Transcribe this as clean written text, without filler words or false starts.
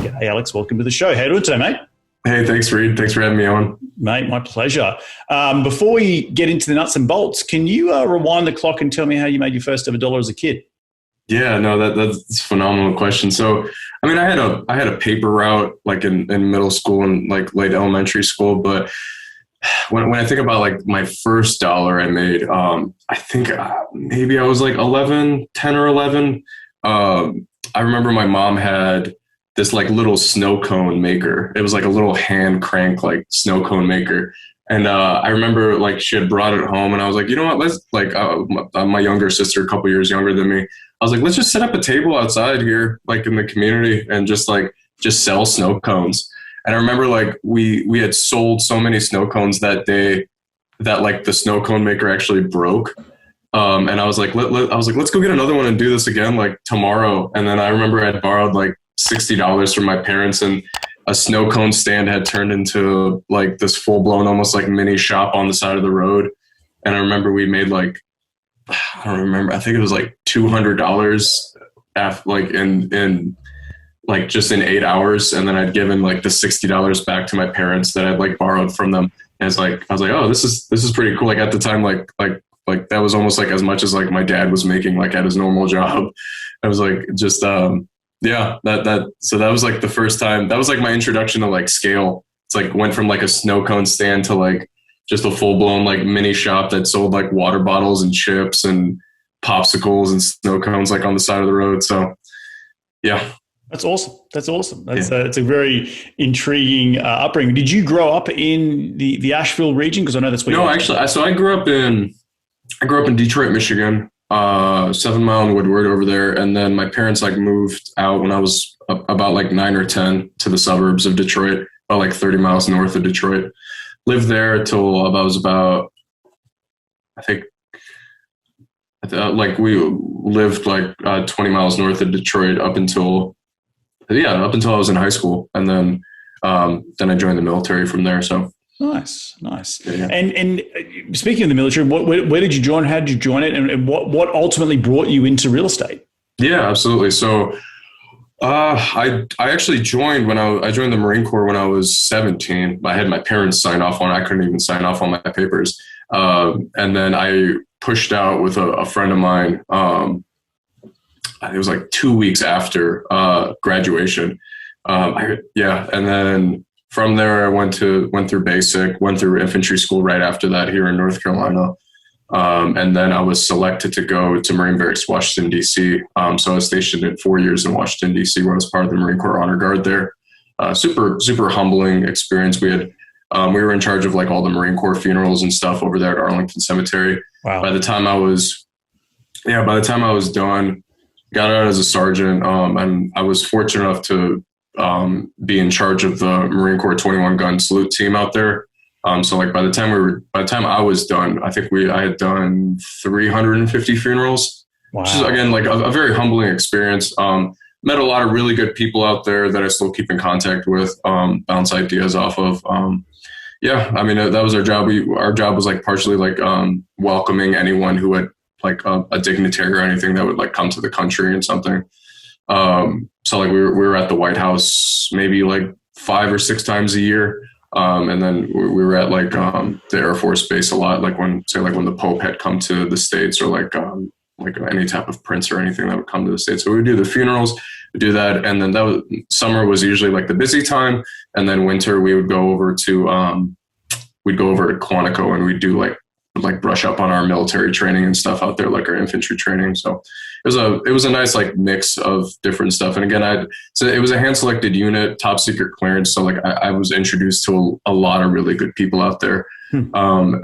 G'day, Alex. Welcome to the show. How are you doing today, mate? Hey, thanks, Reed. Thanks for having me on. Mate, my pleasure. Before we get into the nuts and bolts, can you rewind the clock and tell me how you made your first ever dollar as a kid? Yeah, no, that's a phenomenal question. So, I mean, I had a paper route like in middle school and like late elementary school, but when I think about like my first dollar I made, I think maybe I was like 10 or 11. I remember my mom had this like little snow cone maker. It was like a little hand crank like snow cone maker. And I remember like she had brought it home and I was like, you know what, let's like my younger sister, a couple years younger than me. I was like, let's just set up a table outside here, like in the community and just sell snow cones. And I remember like we had sold so many snow cones that day that like the snow cone maker actually broke. And I was like, let's go get another one and do this again like tomorrow. And then I remember I'd borrowed like $60 from my parents, and a snow cone stand had turned into like this full blown, almost like mini shop on the side of the road. And I remember we made like, I don't remember, I think it was like $200 like in like just in 8 hours. And then I'd given like the $60 back to my parents that I'd like borrowed from them. And it's like, I was like, oh, this is pretty cool. Like at the time, like that was almost like as much as like my dad was making like at his normal job. I was like, just, yeah, so that was like the first time. That was like my introduction to like scale. It's like went from like a snow cone stand to like just a full blown like mini shop that sold like water bottles and chips and popsicles and snow cones like on the side of the road. So yeah. That's awesome. It's a very intriguing upbringing. Did you grow up in the Asheville region? Because I know that's where. No, actually, so I grew up in Detroit, Michigan. 7 Mile and Woodward over there. And then my parents like moved out when I was about like 9 or 10 to the suburbs of Detroit, about like 30 miles north of Detroit. Lived there till I was about, I think, like we lived like 20 miles north of Detroit up until I was in high school. And then I joined the military from there. So. Nice. Yeah. And speaking of the military, where did you join? How did you join it? And what ultimately brought you into real estate? Yeah, absolutely. So I actually joined I joined the Marine Corps when I was 17. I had my parents sign off on it. I couldn't even sign off on my papers. And then I pushed out with a friend of mine. It was like 2 weeks after graduation. And then from there, I went through basic, went through infantry school right after that here in North Carolina. And then I was selected to go to Marine Barracks, Washington, D.C. So I was stationed at 4 years in Washington, D.C., where I was part of the Marine Corps Honor Guard there. Super humbling experience. We were in charge of like all the Marine Corps funerals and stuff over there at Arlington Cemetery. Wow. By the time I was done, got out as a sergeant, and I was fortunate enough to be in charge of the Marine Corps 21 gun salute team out there. So like by the time I was done, I think I had done 350 funerals, wow. Which is again, like a very humbling experience. Met a lot of really good people out there that I still keep in contact with, bounce ideas off of. I mean, that was our job. Our job was like partially like, welcoming anyone who had like a dignitary or anything that would like come to the country and something. So like we were at the White House maybe like 5 or 6 times a year. And then we were at like the Air Force Base a lot, like when the Pope had come to the States, or like any type of prince or anything that would come to the States. So we would do the funerals, we'd do that. And then summer was usually like the busy time. And then winter we would go over to Quantico, and we'd do like brush up on our military training and stuff out there, like our infantry training. So it was a nice like mix of different stuff. And again, so it was a hand selected unit, top secret clearance. So like I was introduced to a lot of really good people out there. And